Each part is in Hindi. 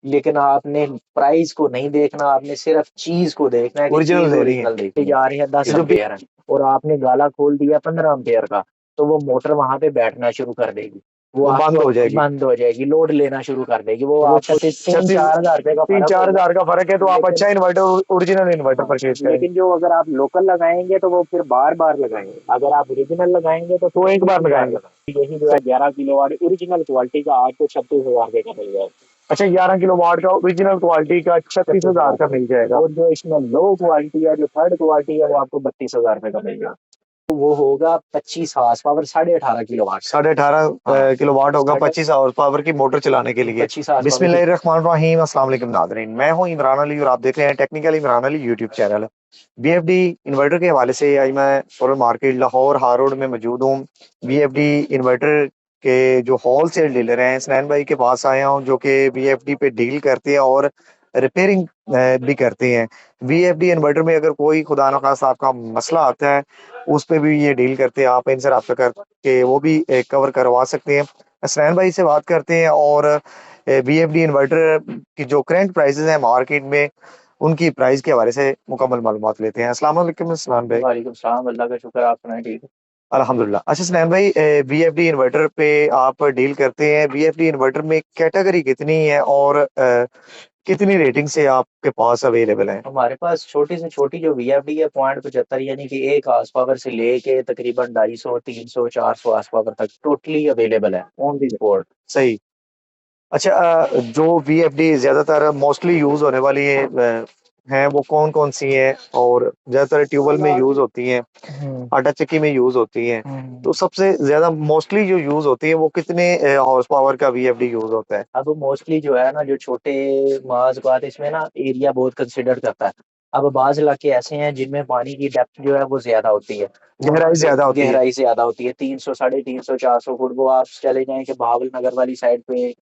लेकिन आपने प्राइस को नहीं देखना, आपने सिर्फ चीज को देखना है कि ओरिजिनल चीज लेनी है। ओरिजिनल देखी जा रही है। ये 10 जो एम्पेयर है और आपने गाला खोल दिया 15 एम्पेयर का, तो वो मोटर वहां पे बैठना शुरू कर देगी, वो वो बंद आपको हो जाएगी। बंद हो जाएगी, लोड लेना शुरू कर देगी, वो तो वो आपको 3-4 हज़ार रुपए का तीन फर्क चार होगा। हजार का फर्क है, तो आप लेकिन अच्छा इन्वर्टर, ओरिजिनल इन्वर्टर हाँ, परचेज करेंगे। लेकिन जो अगर आप लोकल लगाएंगे तो वो फिर बार बार लगाएंगे, अगर आप ओरिजिनल लगाएंगे तो तो फिर एक बार एक बार लगाएंगे। लगाएंगे। यही जो है 11 किलो वाट ओरिजिनल क्वालिटी का आपको 36 हज़ार रुपए का मिल जाएगा। अच्छा, 11 किलो वाट का ओरिजिनल क्वालिटी का 36 हजार 36 हज़ार का रुपए मिल जाएगा। और जो इसमें लो क्वालिटी है, जो थर्ड क्वालिटी है, वो आपको 32 हज़ार रुपए का मिल जाएगा। तो वो होगा 25 horsepower, 18.5 kilowatt. 18.5 kilowatt होगा, साढ़े 25 हाउस पावर की मोटर चलाने के लिए। 25 हाउस पावर की। बिस्मिल्लाहिर्रहमानिर्रहीम, अस्सलाम वालेकुम नाज़रीन, मैं हूं इमरान अली और आप देख रहे हैं technical Imran Ali YouTube channel. BFD inverter के हवाले से आज मैं फॉरेन मार्केट लाहौर हार रोड में मौजूद हूँ। बीएफडी इन्वर्टर के जो होल सेल डीलर हैं सनैन भाई के पास आया हूँ, जो कि बीएफडी पे डील करते हैं और रिपेयरिंग भी करते हैं। बीएफडी इन्वर्टर में अगर कोई खुदा न खास्ता आपका मसला आता है, उस पे भी ये डील करते हैं। आप इनसे रब्ता करके वो भी कवर करवा सकते हैं। सनैन भाई से बात करते हैं और बीएफडी इन्वर्टर की जो करंट प्राइसेस हैं मार्केट में, उनकी प्राइस के हवाले से मुकम्मल मालूमात लेते हैं। अस्सलाम वालेकुम सनैन भाई। वालेकुम सलाम, अल्लाह का शुक्र, आप सुनाए ठीक है। अल्हम्दुलिल्लाह। अच्छा सनैन भाई, बीएफडी इन्वर्टर पे आप डील करते हैं। बीएफडी इन्वर्टर में कैटेगरी कितनी है और कितनी रेटिंग से आपके पास अवेलेबल है? हमारे पास छोटी से छोटी जो वीएफडी है 0.75, यानी कि 1 हाउस पावर से लेके तकरीबन 250, 300, 400 हाउस पावर तक टोटली अवेलेबल है ऑन दी स्पॉट। सही। अच्छा, जो वीएफडी ज्यादातर मोस्टली यूज होने वाली हैं वो कौन कौन सी हैं और ज्यादातर ट्यूबवेल में यूज होती हैं, हम्म। आटा चक्की में यूज होती हैं, हम्म। तो सबसे ज्यादा मोस्टली जो यूज होती है वो कितने हॉर्स पावर का वीएफडी यूज होता है? अब मोस्टली जो है ना, जो छोटे माज बात, इसमें ना एरिया बहुत कंसिडर करता है। अब बाज इलाके ऐसे हैं जिनमें पानी की डेप्थ जो है वो ज्यादा होती है, वहाँ गहराई पे ज्यादा होती है। गहराई ज्यादा होती है, 300, 350, 400 फुट। वो आप चले जाएं कि बहावल नगर वाली साइड पे,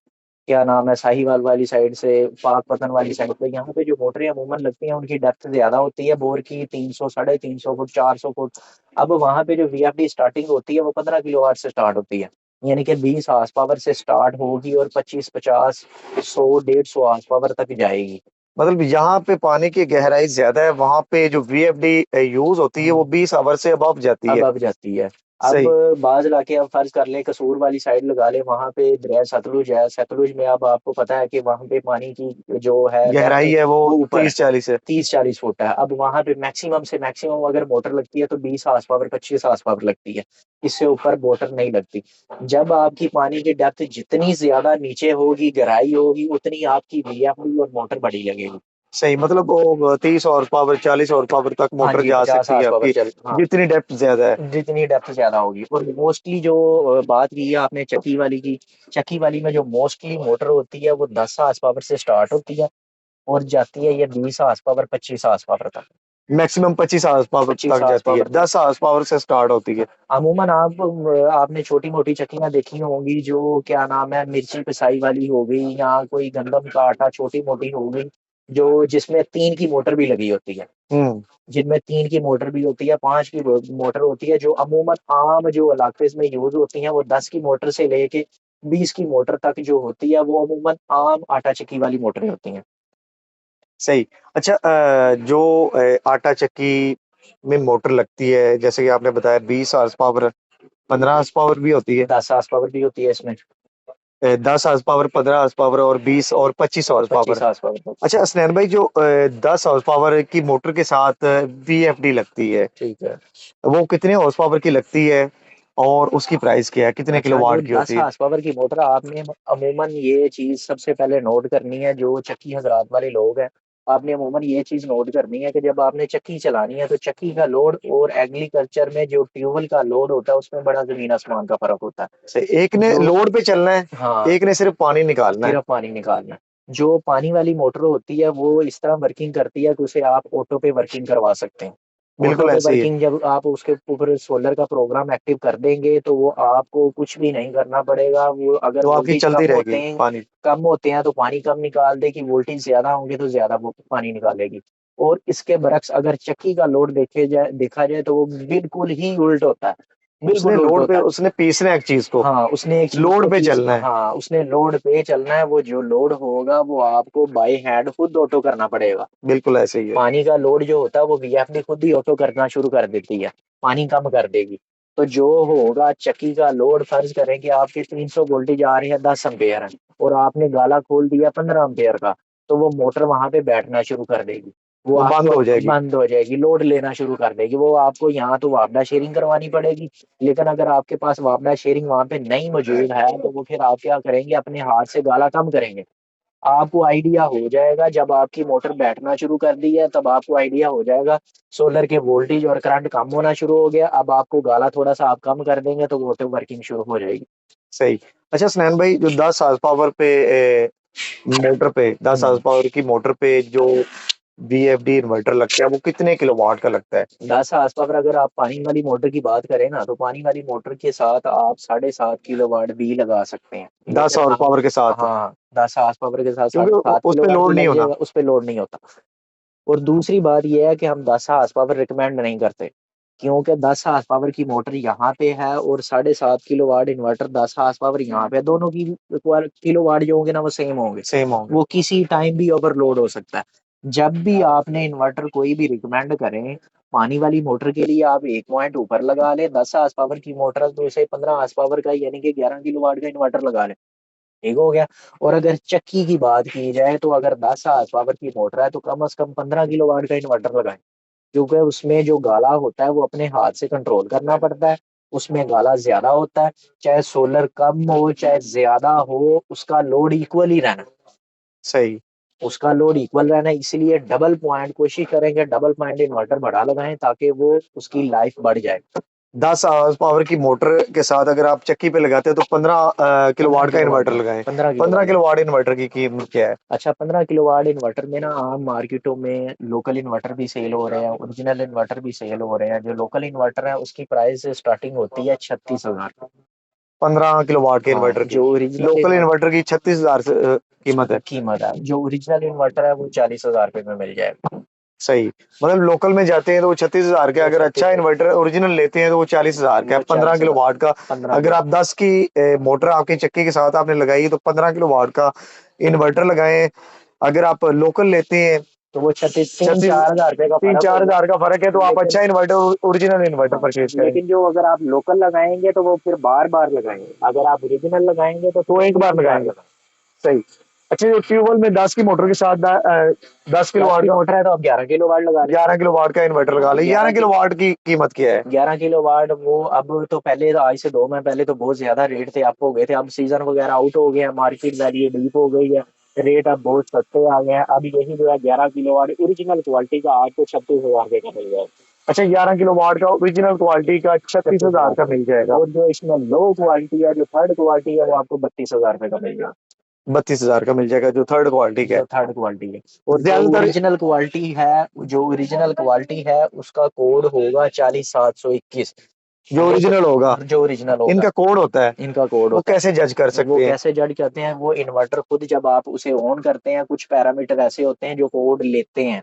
क्या नाम है, साहिवाल वाली साइड से, पाक पतन वाली साइड पे, यहाँ पे जो मोटरें अमूमन लगती हैं उनकी डेप्थ ज्यादा होती है, बोर की 300, 350 फुट, 400 फुट। अब वहां पे जो वीएफडी स्टार्टिंग होती है वो 15 किलोवाट से स्टार्ट होती है, यानी कि 20 हाउस पावर से स्टार्ट होगी और 25, 50, 100, 150 हाउस पावर तक जाएगी। मतलब यहाँ पे पानी की गहराई ज्यादा है, वहां पे जो वीएफडी यूज होती है वो 20 आवर से अबव जाती है। अब जाती है। अब सही। बाज इलाके, अब फर्ज कर ले कसूर वाली साइड लगा ले, वहां पे दरिया सतलुज है, सतलुज में अब आपको पता है कि वहां पे पानी की जो है डेप्थ गहराई है वो वो ऊपर है, 30-40 है। 30-40 फुट है। अब वहां पे मैक्सिमम से मैक्सिमम अगर मोटर लगती है तो 20 हाउस पावर, 25 हाउस पावर लगती है, इससे ऊपर मोटर नहीं लगती। जब आपकी पानी की डेप्थ जितनी ज्यादा नीचे होगी, गहराई होगी, उतनी आपकी वीएफडी और मोटर बड़ी लगेगी। सही, मतलब वो 30 हॉर्स पावर 40 हॉर्स पावर तक हाँ मोटर जी, जा 50 सकती है हाउस पावर आपकी, चल, हाँ, जितनी डेप्थ ज्यादा है। जितनी डेप्थ ज्यादा होगी। और मोस्टली जो बात की है आपने चक्की वाली की, चक्की वाली में जो मोस्टली मोटर होती है वो 10 हाउस पावर से स्टार्ट होती है और जाती है ये 20 हाउस पावर, 25 हाउस पावर तक। मैक्सिमम 25 हॉर्स पावर पच्चीस तक हाउस जाती है, पावर 10 हॉर्स पावर से स्टार्ट होती है। अमूमन आपने छोटी मोटी चक्कियां देखी होंगी, जो क्या नाम है, मिर्ची पिसाई वाली हो गई या कोई गंदम का आटा छोटी मोटी हो गई, जो जिसमें 3 की मोटर भी लगी होती है, हम्म। जिनमें 3 की मोटर भी होती है, 5 की मोटर होती है, जो अमूमन आम जो इलाके में यूज होती है, वो 10 की मोटर से लेके 20 की मोटर तक जो होती है, वो अमूमन आम आटा चक्की वाली मोटरें होती हैं। सही। अच्छा, जो आटा चक्की में मोटर लगती है, जैसे कि आपने बताया 20 हॉर्स पावर, 15 हॉर्स पावर भी होती है। 10 हाउस पावर भी होती है इसमें, 10 हॉर्स पावर, 15 हॉर्स पावर और 20 और 25 हॉर्स पावर। 25 house power. अच्छा असनैन भाई, जो 10 हॉर्स पावर की मोटर के साथ वीएफडी लगती है, ठीक है। वो कितने हॉर्स पावर की लगती है और उसकी प्राइस क्या है, कितने अच्छा, जो किलोवाट की दस होती है? हाउस पावर की मोटर, आपने अमूमन ये चीज सबसे पहले नोट करनी है, जो चक्की हजरात वाले लोग हैं, आपने अमूमन ये चीज नोट करनी है कि जब आपने चक्की चलानी है तो चक्की का लोड और एग्रीकल्चर में जो ट्यूबवेल का लोड होता है उसमें बड़ा जमीन आसमान का फर्क होता एक है। ने जो, लोड पे चलना है, हाँ, एक ने सिर्फ पानी निकालना है। सिर्फ पानी निकालना है। जो पानी वाली मोटर होती है वो इस तरह वर्किंग करती है कि उसे आप ऑटो पे वर्किंग करवा सकते हैं। ऑटो बिल्कुल पे ऐसे ही है। वर्किंग जब आप उसके ऊपर सोलर का प्रोग्राम एक्टिव कर देंगे तो वो आपको कुछ भी नहीं करना पड़ेगा। वो अगर तो आपकी वोल्टेज चलती रहेगी पानी। कम होते हैं तो पानी कम निकाल देगी, वोल्टेज ज्यादा होंगे तो ज्यादा वो पानी निकालेगी। और इसके बरक्स अगर चक्की का लोड देखा जाए तो वो बिल्कुल ही उल्ट होता है। बिल्कुल उसने उल्ट लोड पे, होता है। उसने पीसना है एक चीज को, हाँ, उसने एक चीज को लोड पे पीस, चलना है। हाँ उसने लोड पे चलना है, वो जो लोड होगा वो आपको बाई हैंड खुद ऑटो करना पड़ेगा। बिल्कुल ऐसे ही है। पानी का लोड जो होता है वो वीएफडी खुद ही ऑटो करना शुरू कर देती है, पानी कम कर देगी। तो जो होगा चक्की का लोड, फर्ज करें कि आपके 300 वोल्टेज आ रही है 10 एम्पेयर है, और आपने गाला खोल दिया 15 एम्पेयर का, तो वो मोटर वहां पे बैठना शुरू कर देगी। वो वो बंद आपको हो जाएगी। बंद हो जाएगी, लोड लेना शुरू कर देगी। वो आपको यहाँ तो वापडा शेयरिंग करवानी पड़ेगी। लेकिन अगर आपके पास वापडा शेयरिंग वहां पे नहीं मौजूद है, तो वो फिर आप क्या करेंगे, अपने हाथ से गाला कम करेंगे। आपको आइडिया हो जाएगा जब आपकी मोटर बैठना शुरू कर दी है, तब आपको आइडिया हो जाएगा सोलर के वोल्टेज और करंट कम होना शुरू हो गया। अब आपको गाला थोड़ा सा आप कम कर देंगे तो मोटर वर्किंग शुरू हो जाएगी। सही। अच्छा स्नैन भाई, जो 10 हार्स पावर पे मोटर पे 10 हार्स हम्म। पावर की मोटर पे जो वीएफडी इन्वर्टर लगता है, वो कितने किलोवाट का लगता है? 10 आसपास अगर आप पानी वाली मोटर की बात करें ना, तो पानी वाली मोटर के साथ आप 7.5 किलोवाट भी लगा सकते हैं। 10 लेकिन हार्स हम, पावर के साथ? हाँ 10 आसपास के साथ क्योंकि 7.5 किलोवाट भी लोड नहीं लग होना। जाएगा, उस पर लोड नहीं होता। और दूसरी बात यह है कि हम 10 आवर रिकमेंड नहीं करते, क्योंकि 10 आवर की मोटर यहाँ पे है और 7.5 किलोवाट इन्वर्टर 10 आवर यहाँ पे है। दोनों की किलोवाट जो होंगे ना वो सेम होंगे। सेम होंगे। वो किसी टाइम भी ओवरलोड हो सकता है। जब भी आपने इन्वर्टर कोई भी रिकमेंड करें, पानी वाली मोटर के लिए आप एक पॉइंट ऊपर लगा ले। 10 आवर की मोटर तो उसे 15 आवर का यानी कि 11 किलोवाट का इन्वर्टर लगा ले, ठीक हो गया। और अगर चक्की की बात की जाए, तो अगर 10 पावर की मोटर है तो कम से कम 15 किलोवाट का इन्वर्टर लगाएं। क्योंकि उसमें जो गाला होता है वो अपने हाथ से कंट्रोल करना पड़ता है। उसमें गाला ज्यादा होता है, चाहे सोलर कम हो चाहे ज्यादा हो, उसका लोड इक्वल ही रहना। सही। उसका लोड इक्वल रहना, इसलिए डबल पॉइंट कोशिश करेंगे, डबल पॉइंट इन्वर्टर बढ़ा लगाएं ताकि वो उसकी लाइफ बढ़ जाए। 10 हार्स पावर की मोटर के साथ अगर आप चक्की पे लगाते हो तो 15 पंद्रह किलोवाट का किलोवाट इन्वर्टर का लगाएं। 15 15 किलोवाट का। किलोवाट इन्वर्टर की कीमत क्या है? अच्छा, 15 किलोवाट इन्वर्टर में ना आम मार्केटों में लोकल इन्वर्टर भी सेल हो रहे हैं, ओरिजिनल इन्वर्टर भी सेल हो रहे हैं। जो लोकल इन्वर्टर है उसकी प्राइस स्टार्टिंग होती है 36,000। 15 किलोवाट के हाँ, इन्वर्टर की? जो ओरिजिनल लोकल इन्वर्टर इन्वर्टर की 36,000 से कीमत है? कीमत है, जो ओरिजिनल इन्वर्टर है वो 40,000 रुपये में मिल जाएगा। सही। मतलब लोकल में जाते हैं तो वो 36,000 का, वो अगर अच्छा 36, इन्वर्टर ओरिजिनल लेते हैं तो वो 40,000 का है, वो 15 40,000, किलोवाट का। 15 किलो। अगर आप 10 की मोटर आपकी चक्की के साथ आपने लगाई तो 15 किलोवाट का इन्वर्टर लगाएं। अगर आप लोकल लेते हैं, तो वो 36, तीन 36, चार हजार रुपये का तीन फर्क चार होगा। हजार का फर्क है, तो आप लेकिन अच्छा इन्वर्टर, ओरिजिनल इन्वर्टर हाँ, परचेज करें। लेकिन जो अगर आप लोकल लगाएंगे तो वो फिर बार बार लगाएंगे, अगर आप ओरिजिनल लगाएंगे तो तो एक फिर बार एक बार लगाएंगे। लगाएंगे। सही। अच्छा, जो ट्यूबवेल में 10 की मोटर के साथ 10 दस किलोवाट की का, मोटर है तो आप 11 किलोवाट लगा लें। 11 किलोवाट का इन्वर्टर लगा ले। 11 ग्यारह की किलोवाट की कीमत क्या है? 11 किलोवाट वो अब तो, पहले तो आज से 2 माह पहले तो बहुत ज्यादा रेट थे, अप हो गए थे। अब सीजन वगैरह आउट हो गया, मार्केट वैल्यू डीप हो गई है, रेट अब बहुत सस्ते आ गए हैं। अब यही जो है 11 किलोवाट ओरिजिनल क्वालिटी का आपको 36,000 रुपये का मिल जाएगा। अच्छा, 11 किलोवाट का ओरिजिनल क्वालिटी का 36,000 का 36,000 मिल जाएगा। और जो इसमें लो क्वालिटी है, जो थर्ड क्वालिटी है, वो आपको 32,000 रुपये का मिल जाएगा। 32,000 का मिल जाएगा जो थर्ड क्वालिटी का है। जो थर्ड क्वालिटी है। और जो ज्यादातर ओरिजिनल क्वालिटी है, जो ओरिजिनल क्वालिटी है उसका कोड होगा 40721। जो ओरिजिनल होगा, जो ओरिजिनल होगा, इनका कोड होता है, इनका कोड वो होता कैसे जज कर है। वो सकते हैं? कैसे जज करते हैं, वो इन्वर्टर खुद जब आप उसे ऑन करते हैं, कुछ पैरामीटर ऐसे होते हैं जो कोड लेते हैं।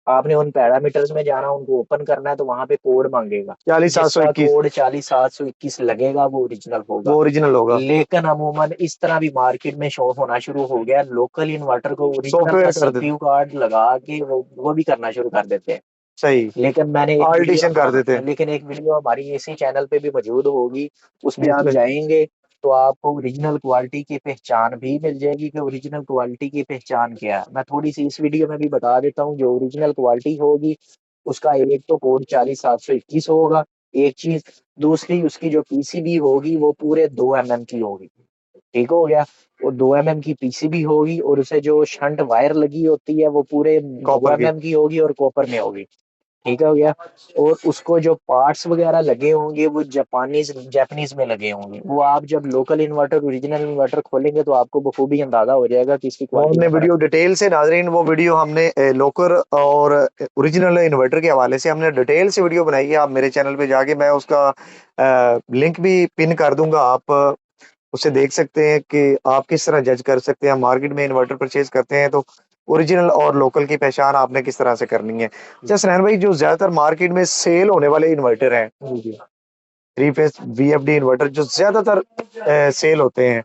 आपने उन पैरामीटर्स में जाना, उनको ओपन करना है, तो वहां पे कोड मांगेगा। 40,721 कोड 40721 लगेगा, वो ओरिजिनल होगा। वो ओरिजिनल होगा। लेकिन अमूमन इस तरह भी मार्केट में शो होना शुरू हो गया, लोकल इन्वर्टर को ओरिजिनल का सॉफ्टवेयर कर देते। सीपीयू कार्ड लगा के वो भी करना शुरू कर देते हैं। सही। लेकिन मैंने एक वीडियो, आल्टिशन कर देते हाँ हैं। लेकिन एक वीडियो हमारी इसी चैनल पे भी मौजूद होगी, उसमें आप जिसमें जाएंगे तो आपको ओरिजिनल क्वालिटी की पहचान भी मिल जाएगी कि ओरिजिनल क्वालिटी की पहचान क्या है। मैं थोड़ी सी इस वीडियो में भी बता देता हूँ। जो ओरिजिनल क्वालिटी होगी उसका एक तो कोड 40721 होगा, एक चीज। दूसरी, उसकी जो पीसीबी होगी वो पूरे 2 mm की होगी, ठीक हो गया। वो 2 mm की पीसीबी होगी, और उसे जो शंट वायर लगी होती है वो पूरे दो कॉपर एम के। एम की होगी और कॉपर में होगी, ठीक हो गया। और उसको जो पार्ट्स वगैरह लगे होंगे वो जापानीज जापानीज में लगे होंगे। वो आप जब लोकल इन्वर्टर ओरिजिनल इन्वर्टर खोलेंगे तो आपको बखूबी अंदाजा हो जाएगा कि इसकी वो क्वालिटी हमने में फर्क वीडियो डिटेल से, नाजरीन वो वीडियो हमने लोकल और ओरिजिनल इन्वर्टर के हवाले से हमने डिटेल से वीडियो बनाई है। आप मेरे चैनल पे जाके, मैं उसका लिंक भी पिन कर दूंगा, आप उसे देख सकते हैं कि आप किस तरह जज कर सकते हैं। मार्केट में इन्वर्टर परचेज करते हैं तो ओरिजिनल और लोकल की पहचान आपने किस तरह से करनी है। अच्छा सनैन भाई, जो ज्यादातर मार्केट में सेल होने वाले इन्वर्टर हैं, है। जी जी। थ्री फेज वीएफडी इन्वर्टर जो ज्यादातर सेल होते हैं,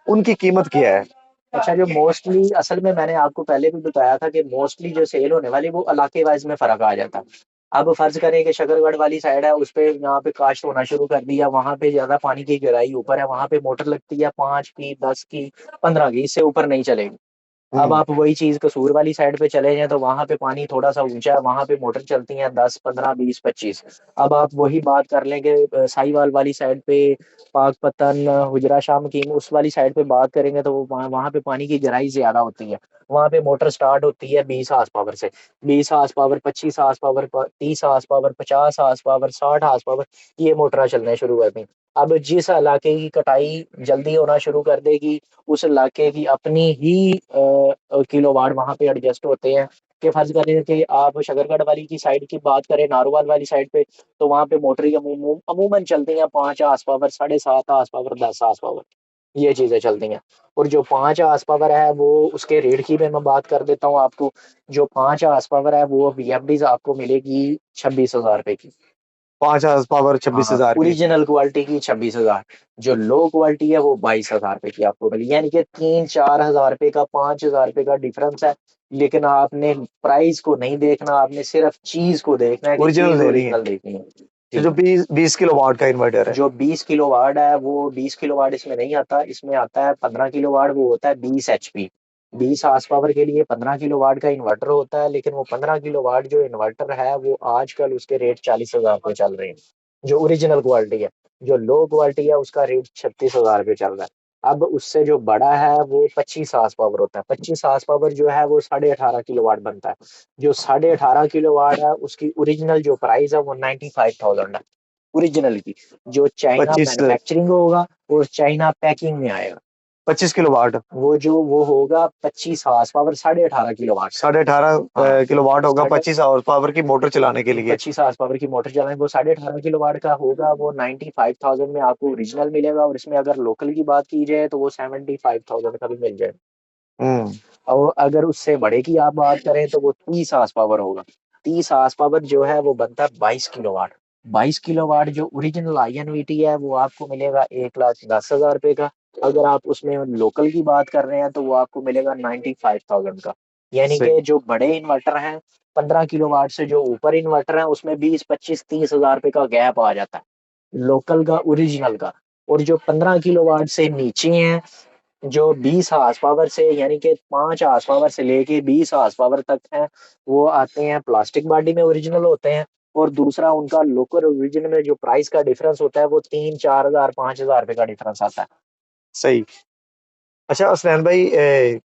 उनकी कीमत क्या है? अच्छा, जो मोस्टली असल में मैंने आपको पहले भी बताया था कि मोस्टली जो सेल होने वाली वो इलाके वाइज में फ़र्क आ जाता है। अब फ़र्ज़ करें कि शकरगढ़ वाली साइड है, उस पे यहाँ पे काश्त होना शुरू कर दिया, वहाँ पे ज़्यादा पानी की गहराई ऊपर है, वहाँ पे मोटर लगती है 5 की, 10 की, 15 की, इससे ऊपर नहीं चलेगी। अब हम्म। आप वही चीज़ कसूर वाली साइड पे चले जाएँ तो वहाँ पे पानी थोड़ा-सा ऊँचा है, वहाँ पे मोटर चलती हैं 10, 15, 20, 25। अब आप वही बात कर लें कि साहिवाल वाली साइड पे, पाकपतन, हुजरा शाम की उस वाली साइड पे बात करेंगे तो वो वहाँ वहाँ पे पानी की गहराई ज़्यादा होती है। वहाँ पे मोटर स्टार्ट होती है 20 हॉर्स पावर से। 20 horse power, 25 horse power, 30 horse power, 50 horse power, 60 horse power, ये मोटरें चलना शुरू कर दी। अब जिस इलाके की कटाई जल्दी होना शुरू कर देगी, उस इलाके की अपनी ही किलोवाट वहाँ पे एडजस्ट होते हैं। कि फर्ज करें कि आप शकरगढ़ वाली की साइड की बात करें, नारोवाल वाली साइड पे, तो वहाँ पे मोटर ही अमूमन चलती हैं 5 horsepower, 7.5 horsepower, 10 horsepower, ये चीजें चलती हैं। और जो 5 हार्स पावर है वो उसके रेट की भी मैं बात कर देता हूँ आपको। जो 5 हार्स पावर है वो वीएफडीज आपको मिलेगी 26,000 रुपए की। 5 पावर छब्बीस हाँ, हजार की। ओरिजिनल क्वालिटी की 26,000। जो लो क्वालिटी है वो 22,000 रुपए की आपको मिली, यानी कि 3-4 हजार रुपए का, 5 हजार रुपए का डिफरेंस है। लेकिन आपने प्राइस को नहीं देखना, आपने सिर्फ चीज को देखना है कि ओरिजिनल चीज लेनी है। ओरिजिनल देखनी है। तो जी। जो 20 किलो वाट का इन्वर्टर है। जो 20 किलो वाट है वो 20 किलो वाट इसमें नहीं आता, इसमें आता है 15 किलो वाट, वो होता है 20 HP। 20 हार्स पावर के लिए 15 किलो वाट का इन्वर्टर होता है, लेकिन वो 15 किलो वाट जो इन्वर्टर है वो आजकल उसके रेट 40,000 पे चल रहे हैं, जो ओरिजिनल क्वालिटी है। जो लो क्वालिटी है उसका रेट 36,000 पे चल रहा है। अब उससे जो बड़ा है वो 25 हार्स पावर होता है। 25 हार्स पावर जो है वो 18.5 किलो वाट बनता है। जो 18.5 किलो वाट है उसकी ओरिजिनल जो प्राइस है वो 95,000 है, ओरिजिनल की। जो चाइना 25 मैन्युफैक्चरिंग होगा और चाइना पैकिंग में आएगा, 25 किलो वाट। वो होगा 25 horsepower, 18.5 kilowatt. 18.5 kilowatt होगा हाँ, 25 पावर की मोटर चलाने के लिए। 25 हार्स पावर की मोटर चलाएं, वो 18.5 किलो वाट का होगा, वो 95,000 में आपको ओरिजिनल मिलेगा। और इसमें अगर लोकल की बात की जाए तो वो 75,000 का भी मिल जाए। हम्म। और अगर उससे बड़े की आप बात करें तो वो 30 हार्स पावर होगा। 30 हार्स पावर जो है वो बनता है 22 किलो वाट। 22 किलो वाट जो ओरिजिनल INVT है वो आपको मिलेगा 1,10,000 रुपए का। अगर आप उसमें लोकल की बात कर रहे हैं तो वो आपको मिलेगा 95,000 का। यानी सही। कि जो बड़े इन्वर्टर हैं, 15 किलो वाट से जो ऊपर इन्वर्टर है उसमें 20, 25, 30 हजार रुपए का गैप आ जाता है, लोकल का, ओरिजिनल का। और जो 15 किलो वाट से नीचे हैं, जो 20 हार्स पावर से, यानी कि 5 हार्स पावर से लेके 20 हार्स पावर तक हैं, वो आते हैं प्लास्टिक बॉडी में, ओरिजिनल होते हैं। और दूसरा उनका लोकल ओरिजिनल में जो प्राइस का डिफरेंस होता है वो 3-4 हजार, 5 हजार रुपए का डिफरेंस आता है। सही। अच्छा असलैन भाई,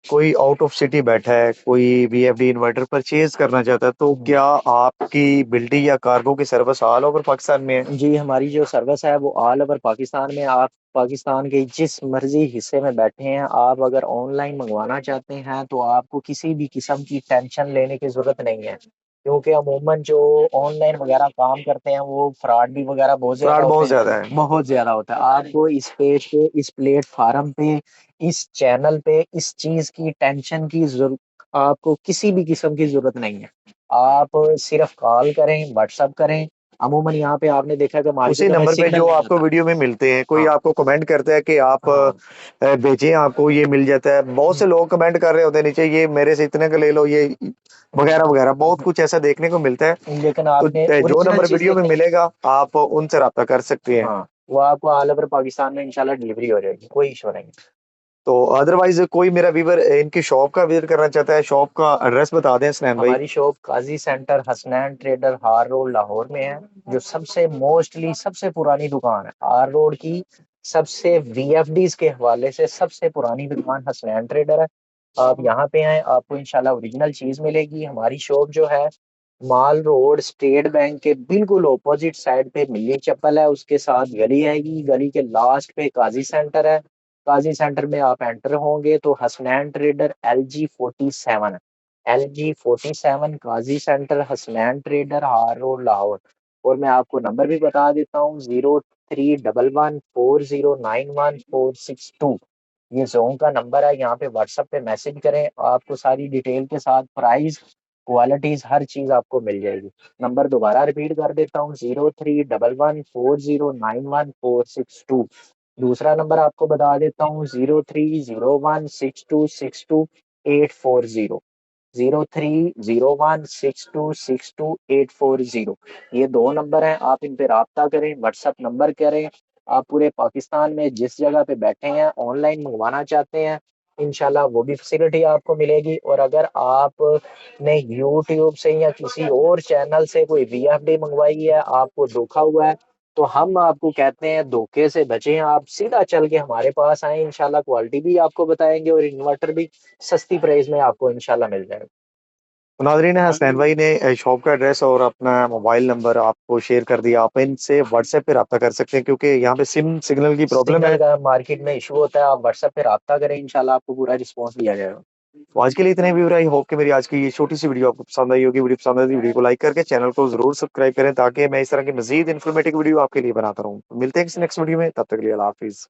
कोई आउट ऑफ सिटी बैठा है, कोई वीएफडी इन्वर्टर परचेज करना चाहता है, तो क्या आपकी बिल्डी या कार्गो की सर्विस ऑल ओवर पाकिस्तान में है? जी, हमारी जो सर्विस है वो ऑल ओवर पाकिस्तान में। आप पाकिस्तान के जिस मर्जी हिस्से में बैठे हैं, आप अगर ऑनलाइन मंगवाना चाहते हैं तो आपको किसी भी किस्म की टेंशन लेने की जरूरत नहीं है। क्योंकि अमूमन जो ऑनलाइन वगैरह काम करते हैं वो फ्रॉड भी वगैरह बहुत ज्यादा फ्रॉड होते बहुत हैं। ज्यादा है। बहुत ज्यादा होता है। आपको इस पेज पे, इस प्लेटफार्म पे, इस चैनल पे इस चीज की टेंशन की जरूरत, आपको किसी भी किस्म की जरूरत नहीं है। आप सिर्फ कॉल करें, व्हाट्सअप करें। अमूमन यहाँ पे आपने देखा कि उसी मार्केटों में नंबर पे सिग्नल जो नहीं आपको होता। वीडियो में मिलते हैं, कोई हाँ, आपको कमेंट करता है कि आप हाँ। भेजें, आपको ये मिल जाता है। बहुत से लोग कमेंट कर रहे होते हैं नीचे, ये मेरे से इतने का ले लो, ये वगैरह वगैरह, बहुत कुछ ऐसा देखने को मिलता है। लेकिन तो आपने जो ओरिजिनल नंबर चीज वीडियो में देखनी है। मिलेगा, आप उनसे रब्ता कर सकते हैं। हाँ, वो आपको ऑल ओवर पाकिस्तान में इंशाल्लाह डिलीवरी हो जाएगी, कोई इशू नहीं। तो अदरवाइज कोई मेरा व्यूवर इनकी शॉप का विजिट करना चाहता है, शॉप का एड्रेस बता दें स्नैन भाई। हमारी शॉप काजी सेंटर, हसनैन ट्रेडर, हार रोड, लाहौर में है। जो सबसे मोस्टली सबसे पुरानी दुकान है हार रोड की, सबसे वीएफडीज के हवाले से सबसे पुरानी दुकान हसनैन ट्रेडर है। आप यहाँ पे आए, आपको इंशाल्लाह ओरिजिनल चीज मिलेगी। हमारी शॉप जो है माल रोड, स्टेट बैंक के बिल्कुल ऑपोजिट साइड पे मिल्ली चप्पल है, उसके साथ गली आएगी, गली के लास्ट पे काजी सेंटर है। काजी सेंटर में आप एंटर होंगे तो हसनैन ट्रेडर LG47 है। LG47 काजी सेंटर, हसनैन ट्रेडर, हार रोड, लाहौर। और मैं आपको नंबर भी बता देता हूँ, 0311409146 2। ये जोन का नंबर है। यहाँ पे व्हाट्सएप पे मैसेज करें, आपको सारी डिटेल के साथ प्राइस क्वालिटीज हर चीज आपको मिल जाएगी। नंबर दोबारा रिपीट कर देता हूँ, 0311409146 2। दूसरा नंबर आपको बता देता हूँ, 03016262 840। 03016262 840। ये दो नंबर हैं, आप इन पे राब्ता करें, व्हाट्सएप नंबर करें। आप पूरे पाकिस्तान में जिस जगह पे बैठे हैं, ऑनलाइन मंगवाना चाहते हैं, इंशाल्लाह वो भी फैसिलिटी आपको मिलेगी। और अगर आपने यूट्यूब से या किसी और चैनल से कोई वीएफडी मंगवाई है, आपको धोखा हुआ है, तो हम आपको कहते हैं धोखे से बचें, आप सीधा चल के हमारे पास आए, इंशाल्लाह क्वालिटी भी आपको बताएंगे और इन्वर्टर भी सस्ती प्राइस में आपको इंशाल्लाह मिल जाएगा। तो नाज़रीन, हसनैन भाई ने शॉप का एड्रेस और अपना मोबाइल नंबर आपको शेयर कर दिया। आप इनसे व्हाट्सएप पे राब्ता कर सकते हैं क्योंकि यहाँ पे सिम सिग्नल की प्रॉब्लम सिग्नल है। का मार्केट में इशू होता है, आप व्हाट्सएप पे राब्ता करें, इंशाल्लाह आपको पूरा रिस्पॉन्स दिया जाएगा। तो आज के लिए इतने व्यूअर, आई होप कि मेरी आज की ये छोटी सी वीडियो आपको पसंद आई होगी। वीडियो पसंद आई तो वीडियो को लाइक करके चैनल को जरूर सब्सक्राइब करें ताकि मैं इस तरह की मजीद इन्फॉर्मेटिव वीडियो आपके लिए बनाता रहूं। तो मिलते हैं किसी नेक्स्ट वीडियो में, तब तक के लिए अल्लाह हाफिज।